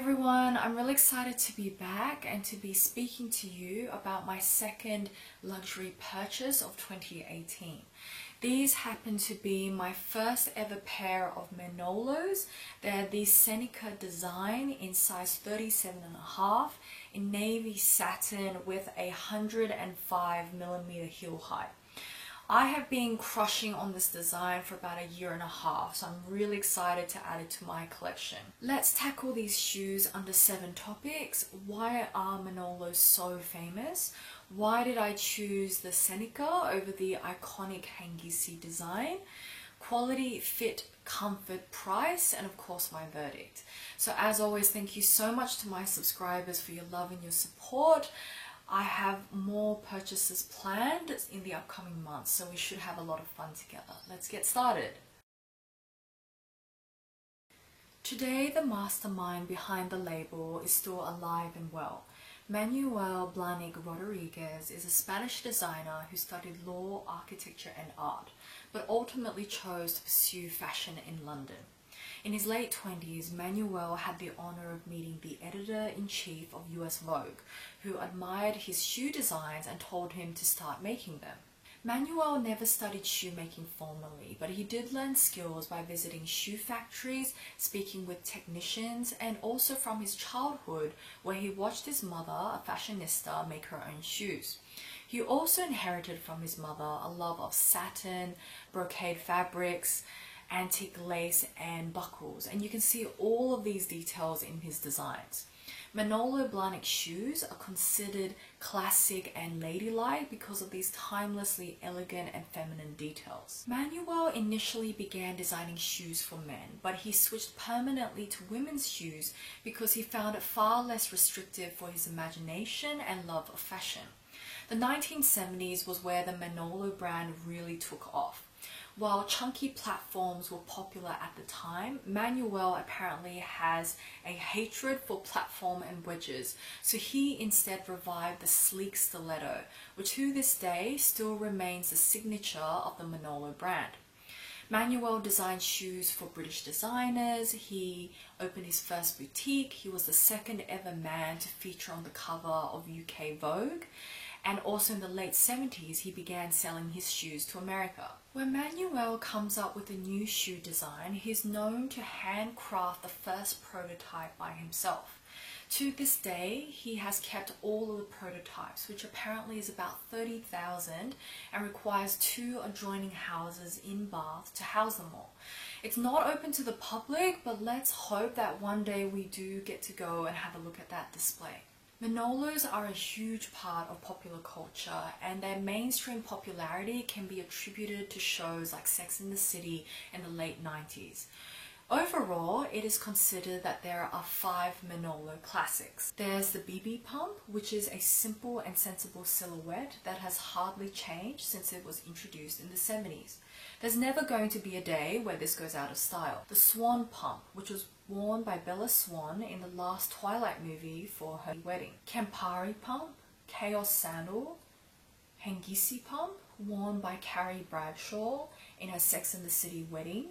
everyone, I'm really excited to be back and to be speaking to you about my second luxury purchase of 2018. These happen to be my first ever pair of Manolos. They're the Seneca design in size 37.5 in navy satin with a 105mm heel height. I have been crushing on this design for about a year and a half, so I'm really excited to add it to my collection. Let's tackle these shoes under 7 topics. Why are Manolos so famous? Why did I choose the Seneca over the iconic Hengisi design? Quality, fit, comfort, price, and of course my verdict. So as always, thank you so much to my subscribers for your love and your support. I have more purchases planned in the upcoming months, so we should have a lot of fun together. Let's get started. Today, the mastermind behind the label is still alive and well. Manuel Blahnik Rodriguez is a Spanish designer who studied law, architecture and art, but ultimately chose to pursue fashion in London. In his late 20s, Manuel had the honor of meeting the editor-in-chief of US Vogue, who admired his shoe designs and told him to start making them. Manuel never studied shoemaking formally, but he did learn skills by visiting shoe factories, speaking with technicians, and also from his childhood, where he watched his mother, a fashionista, make her own shoes. He also inherited from his mother a love of satin, brocade fabrics, antique lace and buckles, and you can see all of these details in his designs. Manolo Blahnik shoes are considered classic and ladylike because of these timelessly elegant and feminine details. Manuel initially began designing shoes for men, but he switched permanently to women's shoes because he found it far less restrictive for his imagination and love of fashion. The 1970s was where the Manolo brand really took off. While chunky platforms were popular at the time, Manuel apparently has a hatred for platform and wedges, so he instead revived the sleek stiletto, which to this day still remains the signature of the Manolo brand. Manuel designed shoes for British designers, he opened his first boutique, he was the second ever man to feature on the cover of UK Vogue, and also in the late 70s he began selling his shoes to America. When Manuel comes up with a new shoe design, he's known to handcraft the first prototype by himself. To this day, he has kept all of the prototypes, which apparently is about 30,000 and requires 2 adjoining houses in Bath to house them all. It's not open to the public, but let's hope that one day we do get to go and have a look at that display. Manolos are a huge part of popular culture, and their mainstream popularity can be attributed to shows like Sex and the City in the late 90s. Overall, it is considered that there are 5 Manolo classics. There's the BB Pump, which is a simple and sensible silhouette that has hardly changed since it was introduced in the 70s. There's never going to be a day where this goes out of style. The Swan Pump, which was worn by Bella Swan in the last Twilight movie for her wedding. Campari Pump, Chaos Sandal, Hengisi Pump, worn by Carrie Bradshaw in her Sex and the City wedding,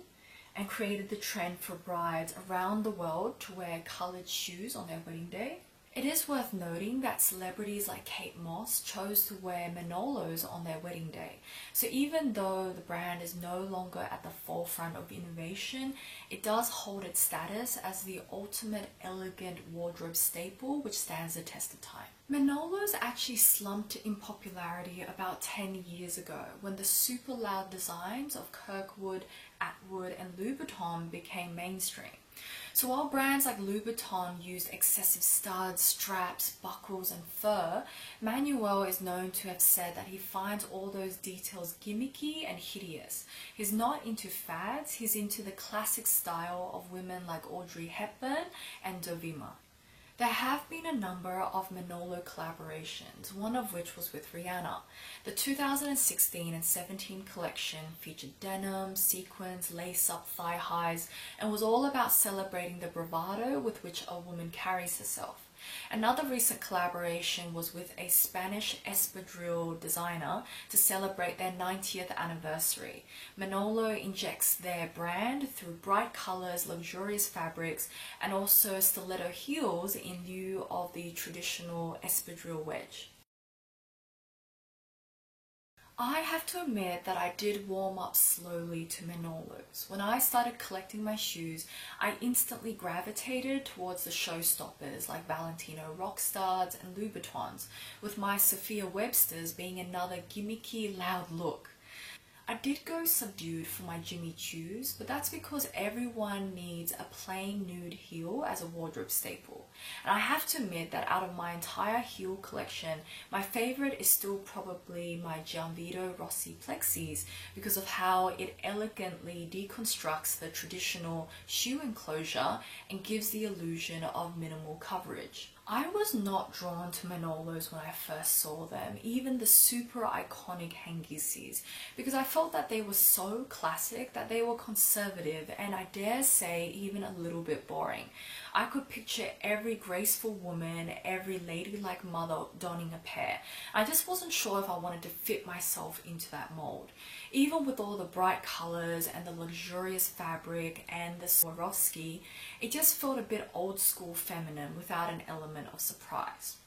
and created the trend for brides around the world to wear coloured shoes on their wedding day. It is worth noting that celebrities like Kate Moss chose to wear Manolos on their wedding day. So even though the brand is no longer at the forefront of innovation, it does hold its status as the ultimate elegant wardrobe staple which stands the test of time. Manolos actually slumped in popularity about 10 years ago when the super loud designs of Kirkwood, Atwood and Louboutin became mainstream. So while brands like Louboutin used excessive studs, straps, buckles and fur, Manuel is known to have said that he finds all those details gimmicky and hideous. He's not into fads, he's into the classic style of women like Audrey Hepburn and Dovima. There have been a number of Manolo collaborations, one of which was with Rihanna. The 2016 and 17 collection featured denim, sequins, lace-up thigh highs, and was all about celebrating the bravado with which a woman carries herself. Another recent collaboration was with a Spanish espadrille designer to celebrate their 90th anniversary. Manolo injects their brand through bright colors, luxurious fabrics, and also stiletto heels in lieu of the traditional espadrille wedge. I have to admit that I did warm up slowly to Manolos. When I started collecting my shoes, I instantly gravitated towards the showstoppers like Valentino Rockstars and Louboutins, with my Sophia Webster's being another gimmicky, loud look. I did go subdued for my Jimmy Choos, but that's because everyone needs a plain nude heel as a wardrobe staple. And I have to admit that out of my entire heel collection, my favorite is still probably my Gianvito Rossi Plexis because of how it elegantly deconstructs the traditional shoe enclosure and gives the illusion of minimal coverage. I was not drawn to Manolos when I first saw them, even the super iconic Hengisis, because I felt that they were so classic, that they were conservative, and I dare say even a little bit boring. I could picture every graceful woman, every ladylike mother donning a pair. I just wasn't sure if I wanted to fit myself into that mold. Even with all the bright colors and the luxurious fabric and the Swarovski, it just felt a bit old school feminine without an element of surprise.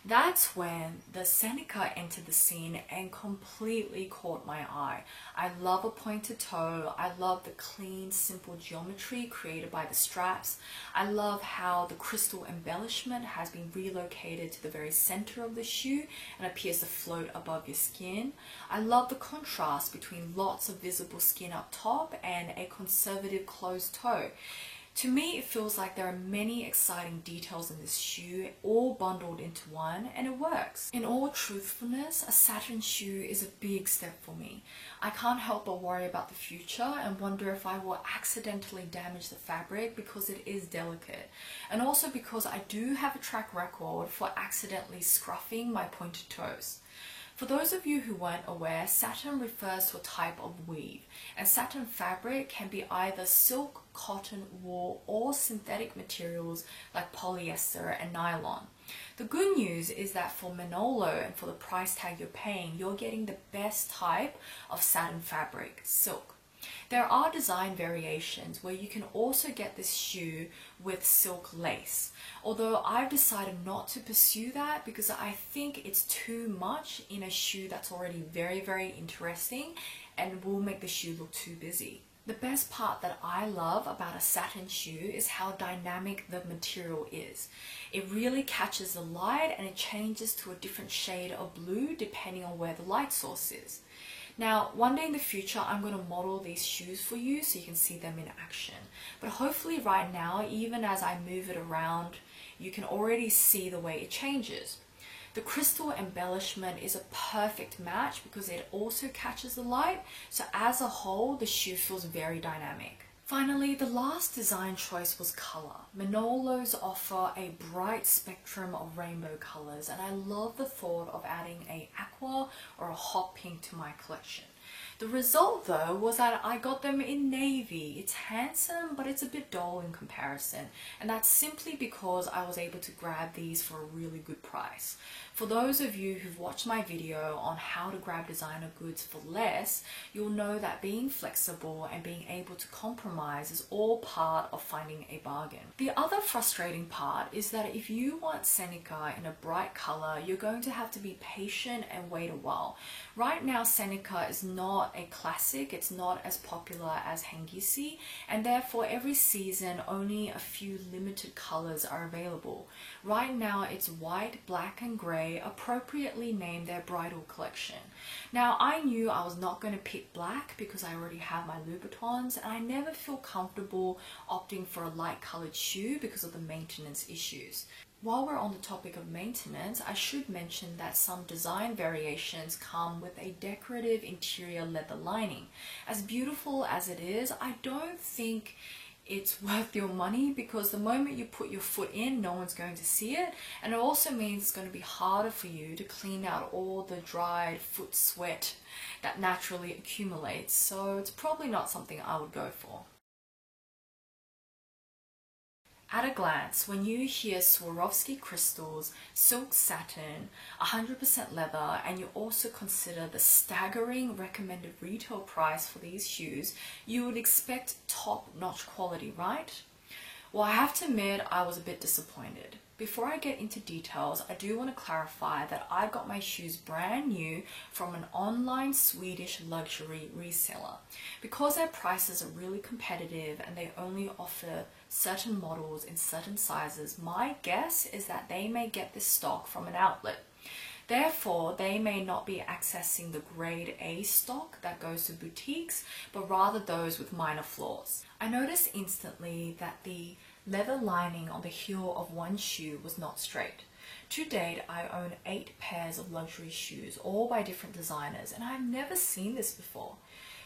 That's when the Seneca entered the scene and completely caught my eye. I love a pointed toe. I love the clean, simple geometry created by the straps. I love how the crystal embellishment has been relocated to the very center of the shoe and appears to float above your skin. I love the contrast between lots of visible skin up top and a conservative closed toe. To me, it feels like there are many exciting details in this shoe, all bundled into one, and it works. In all truthfulness, a satin shoe is a big step for me. I can't help but worry about the future and wonder if I will accidentally damage the fabric because it is delicate, and also because I do have a track record for accidentally scruffing my pointed toes. For those of you who weren't aware, satin refers to a type of weave, and satin fabric can be either silk, cotton, wool, or synthetic materials like polyester and nylon. The good news is that for Manolo and for the price tag you're paying, you're getting the best type of satin fabric, silk. There are design variations where you can also get this shoe with silk lace, although I've decided not to pursue that because I think it's too much in a shoe that's already very interesting and will make the shoe look too busy. The best part that I love about a satin shoe is how dynamic the material is. It really catches the light and it changes to a different shade of blue depending on where the light source is. Now, one day in the future, I'm going to model these shoes for you so you can see them in action. But hopefully right now, even as I move it around, you can already see the way it changes. The crystal embellishment is a perfect match because it also catches the light, so as a whole, the shoe feels very dynamic. Finally, the last design choice was color. Manolos offer a bright spectrum of rainbow colors, and I love the thought of adding a aqua or a hot pink to my collection. The result though was that I got them in navy. It's handsome, but it's a bit dull in comparison, and that's simply because I was able to grab these for a really good price. For those of you who've watched my video on how to grab designer goods for less, you'll know that being flexible and being able to compromise is all part of finding a bargain. The other frustrating part is that if you want Seneca in a bright color, you're going to have to be patient and wait a while. Right now, Seneca is not a classic, it's not as popular as Hengisi, and therefore every season only a few limited colors are available. Right now it's white, black and grey, appropriately named their bridal collection. Now I knew I was not going to pick black because I already have my Louboutins, and I never feel comfortable opting for a light coloured shoe because of the maintenance issues. While we're on the topic of maintenance, I should mention that some design variations come with a decorative interior leather lining. As beautiful as it is, I don't think it's worth your money because the moment you put your foot in, no one's going to see it, and it also means it's going to be harder for you to clean out all the dried foot sweat that naturally accumulates, so it's probably not something I would go for. At a glance, when you hear Swarovski crystals, silk satin, 100% leather, and you also consider the staggering recommended retail price for these shoes, you would expect top-notch quality, right? Well, I have to admit I was a bit disappointed. Before I get into details, I do want to clarify that I got my shoes brand new from an online Swedish luxury reseller. Because their prices are really competitive and they only offer certain models in certain sizes, my guess is that they may get this stock from an outlet. Therefore, they may not be accessing the grade A stock that goes to boutiques, but rather those with minor flaws. I noticed instantly that the leather lining on the heel of one shoe was not straight. To date, I own 8 pairs of luxury shoes, all by different designers, and I've never seen this before.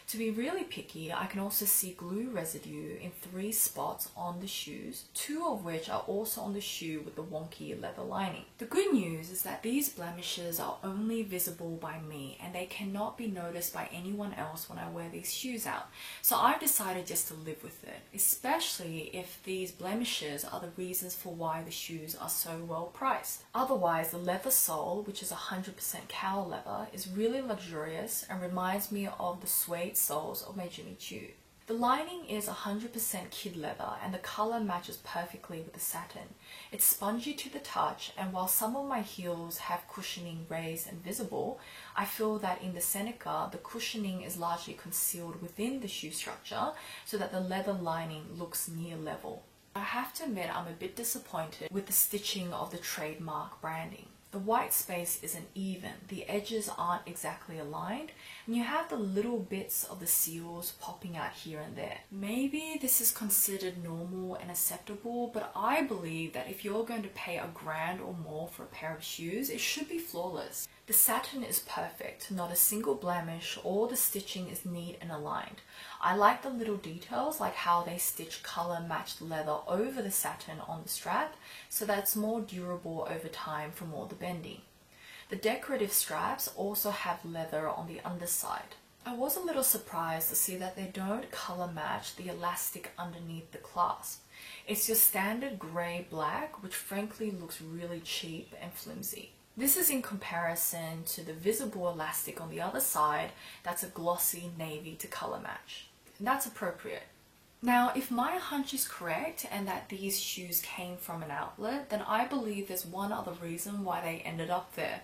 To be really picky, I can also see glue residue in 3 spots on the shoes, 2 of which are also on the shoe with the wonky leather lining. The good news is that these blemishes are only visible by me and they cannot be noticed by anyone else when I wear these shoes out. So I've decided just to live with it, especially if these blemishes are the reasons for why the shoes are so well priced. Otherwise, the leather sole, which is 100% cow leather, is really luxurious and reminds me of the suede soles of my Jimmy Choo. The lining is 100% kid leather and the color matches perfectly with the satin. It's spongy to the touch, and while some of my heels have cushioning raised and visible, I feel that in the Seneca, the cushioning is largely concealed within the shoe structure so that the leather lining looks near level. I have to admit I'm a bit disappointed with the stitching of the trademark branding. The white space isn't even, the edges aren't exactly aligned, and you have the little bits of the seals popping out here and there. Maybe this is considered normal and acceptable, but I believe that if you're going to pay $1,000 or more for a pair of shoes, it should be flawless. The satin is perfect, not a single blemish, all the stitching is neat and aligned. I like the little details like how they stitch color matched leather over the satin on the strap so that it's more durable over time from all the bending. The decorative straps also have leather on the underside. I was a little surprised to see that they don't color match the elastic underneath the clasp. It's your standard grey black, which frankly looks really cheap and flimsy. This is in comparison to the visible elastic on the other side that's a glossy navy to color match. And that's appropriate. Now, if my hunch is correct and that these shoes came from an outlet, then I believe there's one other reason why they ended up there.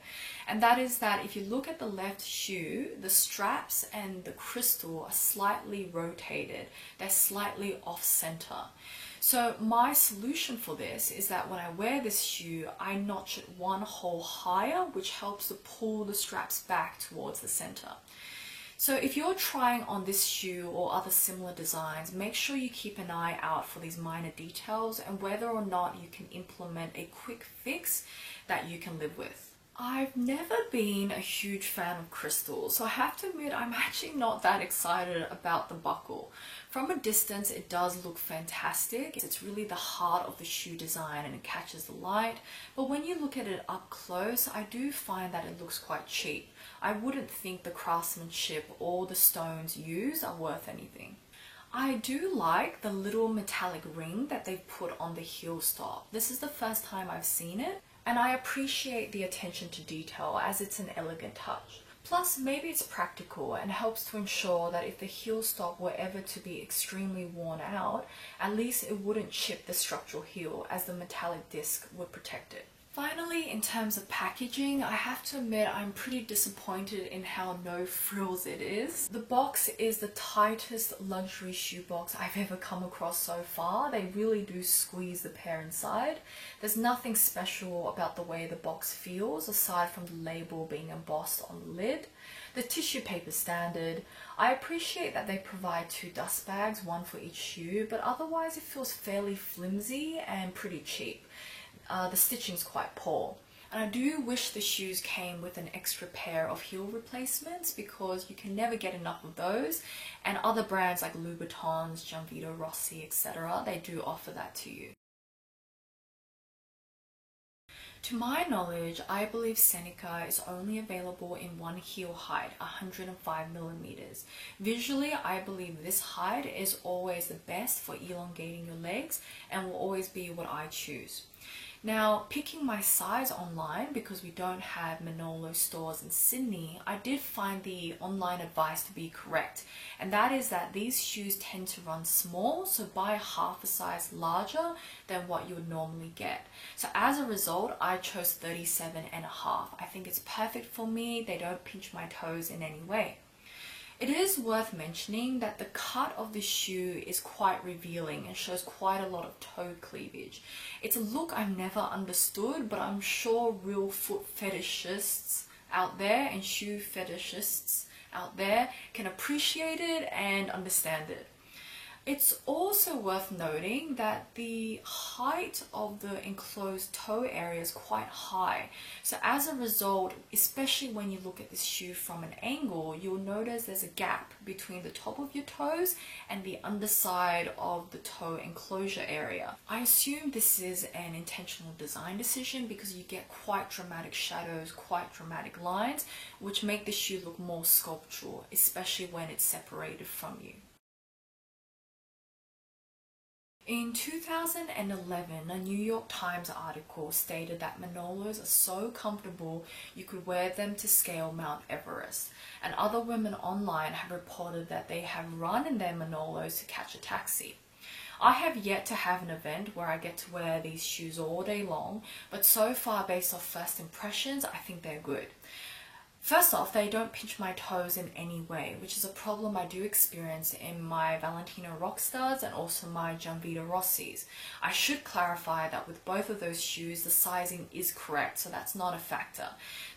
And that is that if you look at the left shoe, the straps and the crystal are slightly rotated. They're slightly off center. So my solution for this is that when I wear this shoe, I notch it one hole higher, which helps to pull the straps back towards the center. So if you're trying on this shoe or other similar designs, make sure you keep an eye out for these minor details and whether or not you can implement a quick fix that you can live with. I've never been a huge fan of crystals, so I have to admit I'm actually not that excited about the buckle. From a distance it does look fantastic. It's really the heart of the shoe design and it catches the light, but when you look at it up close, I do find that it looks quite cheap. I wouldn't think the craftsmanship or the stones used are worth anything. I do like the little metallic ring that they've put on the heel stop. This is the first time I've seen it, and I appreciate the attention to detail as it's an elegant touch. Plus, maybe it's practical and helps to ensure that if the heel stop were ever to be extremely worn out, at least it wouldn't chip the structural heel as the metallic disc would protect it. Finally, in terms of packaging, I have to admit I'm pretty disappointed in how no frills it is. The box is the tightest luxury shoe box I've ever come across so far. They really do squeeze the pair inside. There's nothing special about the way the box feels aside from the label being embossed on the lid. The tissue paper is standard. I appreciate that they provide 2 dust bags, one for each shoe, but otherwise it feels fairly flimsy and pretty cheap. The stitching's quite poor. And I do wish the shoes came with an extra pair of heel replacements because you can never get enough of those, and other brands like Louboutins, Gianvito Rossi, etc., they do offer that to you. To my knowledge, I believe Seneca is only available in one heel height, 105 millimeters. Visually, I believe this height is always the best for elongating your legs and will always be what I choose. Now, picking my size online, because we don't have Manolo stores in Sydney, I did find the online advice to be correct. And that is that these shoes tend to run small, so buy half a size larger than what you would normally get. So as a result, I chose 37 and a half. I think it's perfect for me. They don't pinch my toes in any way. It is worth mentioning that the cut of the shoe is quite revealing and shows quite a lot of toe cleavage. It's a look I've never understood, but I'm sure real foot fetishists out there and shoe fetishists out there can appreciate it and understand it. It's also worth noting that the height of the enclosed toe area is quite high. So as a result, especially when you look at this shoe from an angle, you'll notice there's a gap between the top of your toes and the underside of the toe enclosure area. I assume this is an intentional design decision because you get quite dramatic shadows, quite dramatic lines, which make the shoe look more sculptural, especially when it's separated from you. In 2011, a New York Times article stated that Manolos are so comfortable you could wear them to scale Mount Everest, and other women online have reported that they have run in their Manolos to catch a taxi. I have yet to have an event where I get to wear these shoes all day long, but so far, based off first impressions, I think they're good. First off, they don't pinch my toes in any way, which is a problem I do experience in my Valentino Rockstars and also my Gianvito Rossis. I should clarify that with both of those shoes, the sizing is correct, so that's not a factor.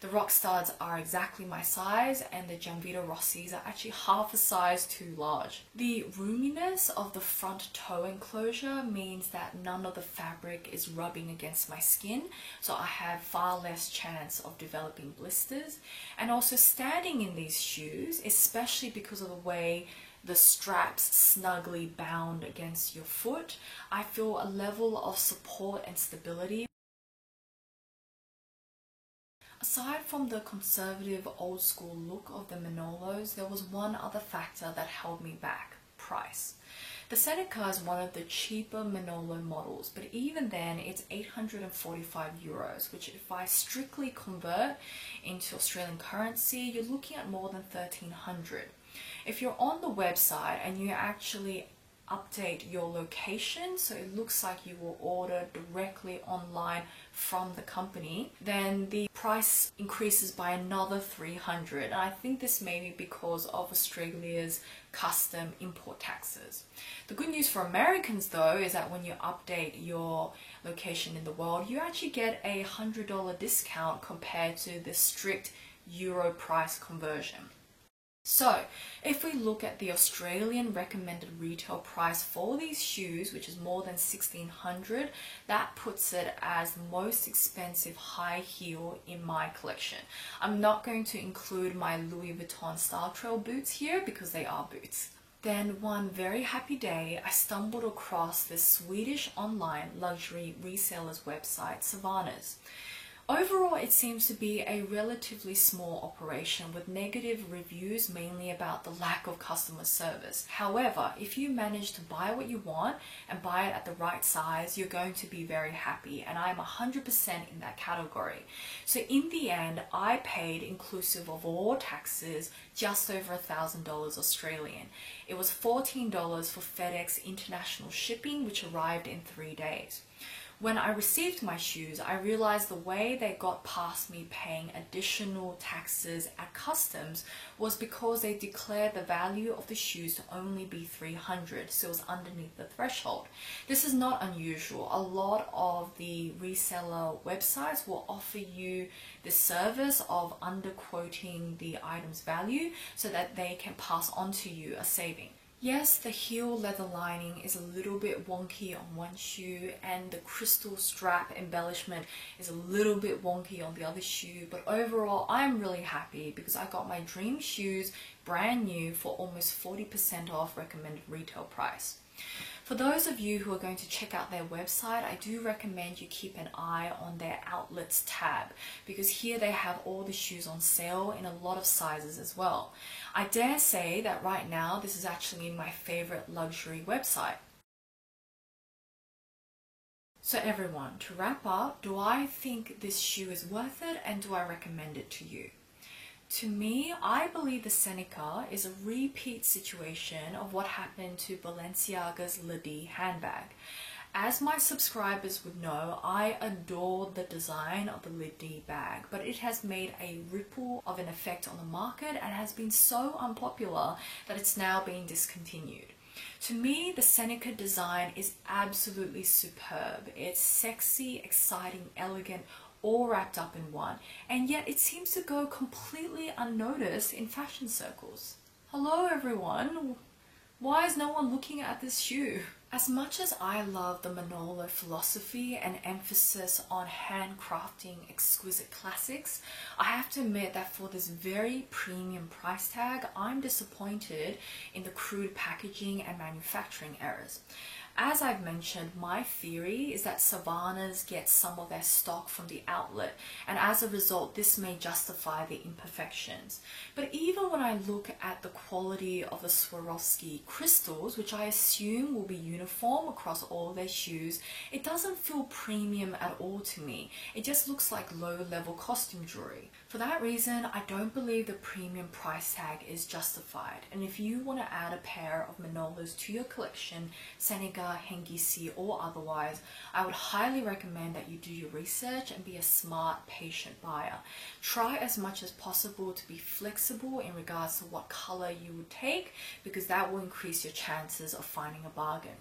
The Rockstars are exactly my size, and the Gianvito Rossis are actually half a size too large. The roominess of the front toe enclosure means that none of the fabric is rubbing against my skin, so I have far less chance of developing blisters. And also standing in these shoes, especially because of the way the straps snugly bound against your foot, I feel a level of support and stability. Aside from the conservative old school look of the Manolos, there was one other factor that held me back: price. The Seneca is one of the cheaper Manolo models, but even then it's 845 euros, which if I strictly convert into Australian currency, you're looking at more than 1300. If you're on the website and you actually update your location, so it looks like you will order directly online from the company, then the price increases by another 300. And I think this may be because of Australia's custom import taxes. The good news for Americans though is that when you update your location in the world, you actually get a $100 discount compared to the strict euro price conversion. So, if we look at the Australian recommended retail price for these shoes, which is more than $1,600, that puts it as the most expensive high heel in my collection. I'm not going to include my Louis Vuitton Style Trail boots here because they are boots. Then one very happy day, I stumbled across this Swedish online luxury resellers website, Savannah's. Overall, it seems to be a relatively small operation with negative reviews mainly about the lack of customer service. However, if you manage to buy what you want and buy it at the right size, you're going to be very happy, and I'm 100% in that category. So in the end, I paid, inclusive of all taxes, just over $1,000 Australian. It was $14 for FedEx international shipping, which arrived in 3 days. When I received my shoes, I realized the way they got past me paying additional taxes at customs was because they declared the value of the shoes to only be $300, so it was underneath the threshold. This is not unusual. A lot of the reseller websites will offer you the service of underquoting the item's value so that they can pass on to you a saving. Yes, the heel leather lining is a little bit wonky on one shoe, and the crystal strap embellishment is a little bit wonky on the other shoe, but overall I'm really happy because I got my dream shoes brand new for almost 40% off recommended retail price. For those of you who are going to check out their website, I do recommend you keep an eye on their outlets tab, because here they have all the shoes on sale in a lot of sizes as well. I dare say that right now this is actually my favorite luxury website. So everyone, to wrap up, do I think this shoe is worth it, and do I recommend it to you? To me, I believe the Seneca is a repeat situation of what happened to Balenciaga's Lady handbag. As my subscribers would know, I adore the design of the Lady bag, but it has made a ripple of an effect on the market and has been so unpopular that it's now being discontinued. To me, the Seneca design is absolutely superb. It's sexy, exciting, elegant, all wrapped up in one, and yet it seems to go completely unnoticed in fashion circles. Hello everyone! Why is no one looking at this shoe? As much as I love the Manolo philosophy and emphasis on handcrafting exquisite classics, I have to admit that for this very premium price tag, I'm disappointed in the crude packaging and manufacturing errors. As I've mentioned, my theory is that Savannah's get some of their stock from the outlet, and as a result this may justify the imperfections. But even when I look at the quality of the Swarovski crystals, which I assume will be uniform across all their shoes, it doesn't feel premium at all to me. It just looks like low-level costume jewelry. For that reason, I don't believe the premium price tag is justified, and if you want to add a pair of Manolos to your collection, Seneca, Hengisi or otherwise, I would highly recommend that you do your research and be a smart, patient buyer. Try as much as possible to be flexible in regards to what color you would take, because that will increase your chances of finding a bargain.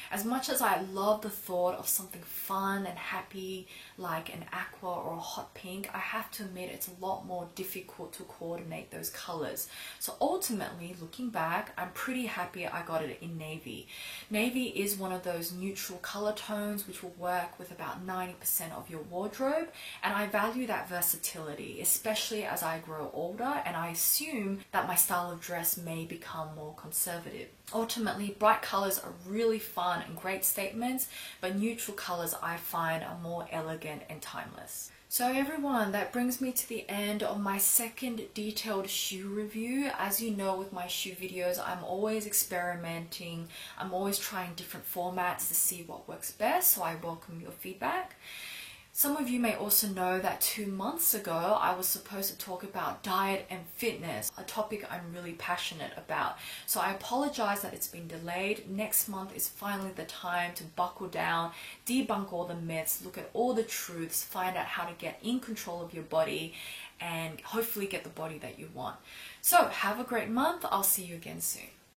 As much as I love the thought of something fun and happy like an aqua or a hot pink, I have to admit it's a lot more difficult to coordinate those colors. So ultimately, looking back, I'm pretty happy I got it in navy. Navy is one of those neutral color tones which will work with about 90% of your wardrobe, and I value that versatility, especially as I grow older and I assume that my style of dress may become more conservative. Ultimately, bright colors are really fun and great statements, but neutral colors I find are more elegant and timeless. So everyone, that brings me to the end of my second detailed shoe review. As you know, with my shoe videos, I'm always experimenting. I'm always trying different formats to see what works best, so I welcome your feedback. Some of you may also know that 2 months ago I was supposed to talk about diet and fitness, a topic I'm really passionate about. So I apologize that it's been delayed. Next month is finally the time to buckle down, debunk all the myths, look at all the truths, find out how to get in control of your body and hopefully get the body that you want. So have a great month. I'll see you again soon.